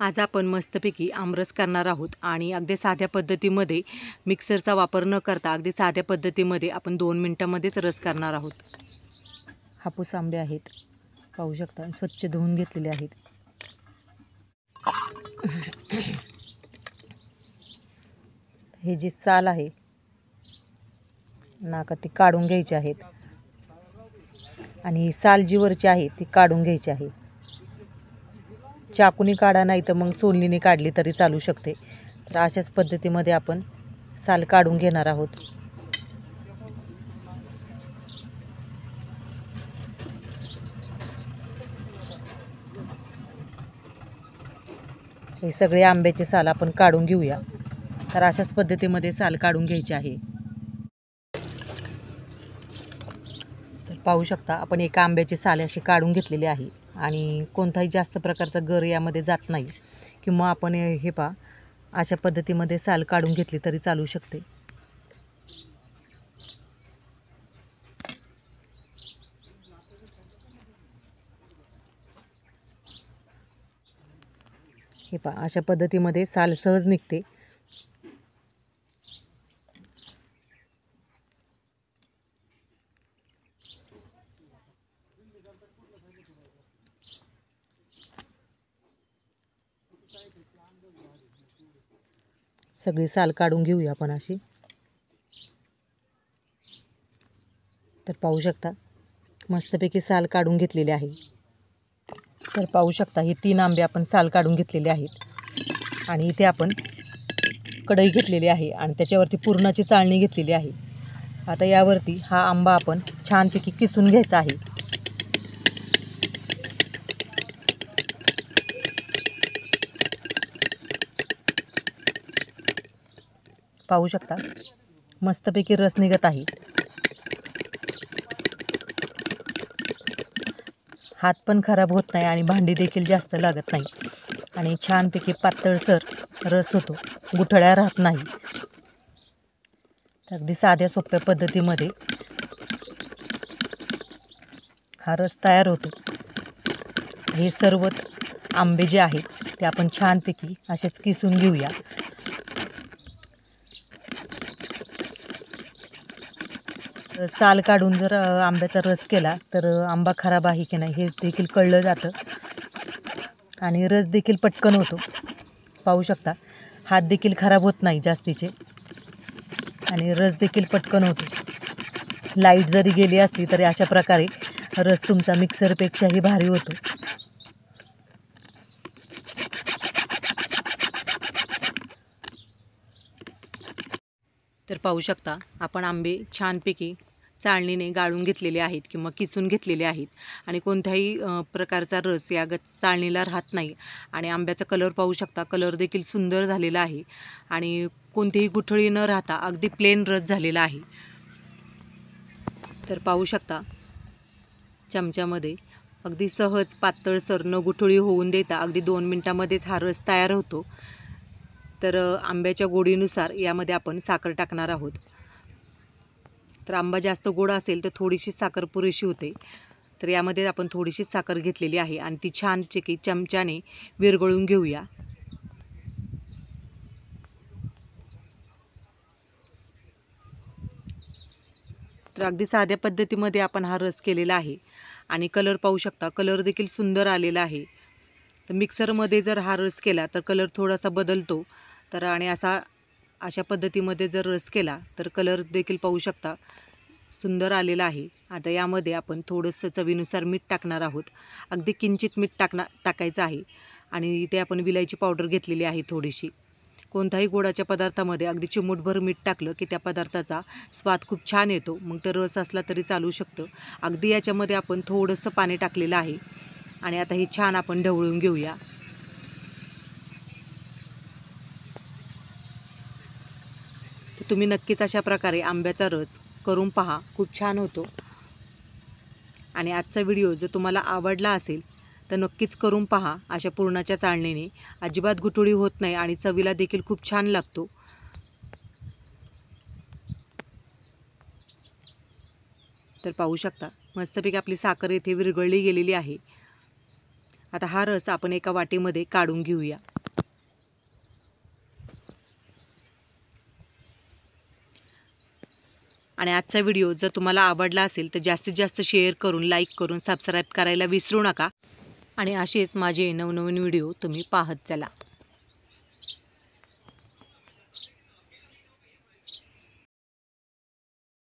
आज आपण मस्तपैकी आमरस करणार आहोत आणि अगदी साध्या पद्धतीमध्ये मिक्सरचा वापर न करता अगदी साध्या पद्धतीमध्ये आपण 2 मिनिटांमध्येच रस करणार आहोत. हापूस आंबे आहेत, पाहू शकता, स्वच्छ धुवून घेतलेले आहेत. हे जी साल आहे नाका ती काढून घ्यायची आहेत आणि ही साल जी वरची आहे ती काढून घ्यायची आहे. चाकूनी काढा, नाही तर मग सोलनीने काढली तरी चालू शकते. तर अशाच पद्धतीमध्ये आपण साल काढून घेणार आहोत. हे सगळे आंब्याचे साल आपण काढून घेऊया. तर अशाच पद्धतीमध्ये साल काढून घ्यायचे आहे. तर पाहू शकता, आपण एका आंब्याची साल अशी काढून घेतलेली आहे आणि कोणताही जास्त प्रकारचा गर यामध्ये जात नाही. किंवा आपण हे पहा, अशा पद्धतीमध्ये साल काढून घेतली तरी चालू शकते. हे पहा, अशा पद्धतीमध्ये साल सहज निघते. सगळी साल काढून घेऊया आपण अशी. तर पाहू शकता, मस्तपैकी साल काढून घेतलेली आहे. तर पाहू शकता, हे 3 आंबे आपण साल काढून घेतलेले आहेत आणि इथे आपण कढई घेतलेली आहे आणि त्याच्यावरती पुरणाची चाळणी घेतलेली आहे. आता यावरती हा आंबा आपण छानपैकी किसून घ्यायचा आहे. पाहू शकता, मस्तपैकी रस निघत आहे. हात पण खराब होत नाही आणि भांडी देखील जास्त लागत नाही आणि छानपैकी पातळसर रस होतो, गुठळ्या राहत नाही. अगदी साध्या सोप्या पद्धतीमध्ये हा रस तयार होतो. हे सर्व आंबे जे आहेत ते आपण छानपैकी असेच किसून घेऊया. साल काढून जर आंब्याचा रस केला तर आंबा खराब आहे की नाही हे देखील कळलं जातं आणि रस देखील पटकन होतो. पाहू शकता, हात देखील खराब होत नाही जास्तीचे आणि रस देखील पटकन होतो. लाईट जरी गेली असली तरी अशा प्रकारे रस तुमचा मिक्सरपेक्षाही भारी होतो. तर पाहू शकता, आपण आंबे छानपैकी चाळणीने गाळून घेतलेले आहेत किंवा किसून घेतलेले आहेत आणि कोणत्याही प्रकारचा रस या चाळणीला राहत नाही आणि आंब्याचा कलर पाहू शकता, कलर देखील सुंदर झालेला आहे आणि कोणतीही गुठळी न राहता अगदी प्लेन रस झालेला आहे. तर पाहू शकता, चमच्यामध्ये अगदी सहज पातळसर न गुठळी होऊन देता अगदी 2 मिनिटांमध्येच हा रस तयार होतो. तर आंब्याच्या गोडीनुसार यामध्ये आपण साखर टाकणार आहोत. तर आंबा जास्त गोड असेल तर थोडीशी साखर पुरेशी होते. तर यामध्ये आपण थोडीशी साखर घेतलेली आहे आणि ती छानपैकी चमच्याने विरघळून घेऊया. तर अगदी साध्या पद्धतीमध्ये आपण हा रस केलेला आहे आणि कलर पाहू शकता, कलर देखील सुंदर आलेला आहे. तर मिक्सरमध्ये जर हा रस केला तर कलर थोडासा बदलतो. तर आणि अशा पद्धतीमध्ये जर रस केला तर कलर देखील पाहू शकता सुंदर आलेला आहे. आता यामध्ये आपण थोडंसं चवीनुसार मीठ टाकणार आहोत. अगदी किंचित मीठ टाकायचं आहे आणि इथे आपण विलायची पावडर घेतलेली आहे थोडीशी. कोणत्याही गोडाच्या पदार्थामध्ये अगदी चिमूटभर मीठ टाकलं की त्या पदार्थाचा स्वाद खूप छान येतो. मग तर रस असला तरी चालू शकतं. अगदी याच्यामध्ये आपण थोडंसं पाणी टाकलेलं आहे आणि आता हे छान आपण ढवळून घेऊया. तर तुम्ही नक्कीच अशा प्रकारे आंब्याचा रस करून पहा, खूप छान होतो. आणि आजचा व्हिडिओ जर तुम्हाला आवडला असेल तर नक्कीच करून पहा. अशा पुरणाच्या चाळणीने अजिबात गुठळी होत नाही आणि चवीला देखील खूप छान लागतो. तर पाहू शकता, मस्तपैकी आपली साखर येथे विरघळली गेलेली आहे आता हा रस आपण एका वाटीमध्ये काढून घेऊया. आणि आजचा व्हिडिओ जर तुम्हाला आवडला असेल तर जास्तीत जास्त शेअर करून, लाईक करून, सबस्क्राईब करायला विसरू नका. आणि असेच माझे नवनवीन व्हिडिओ तुम्ही पाहत चला.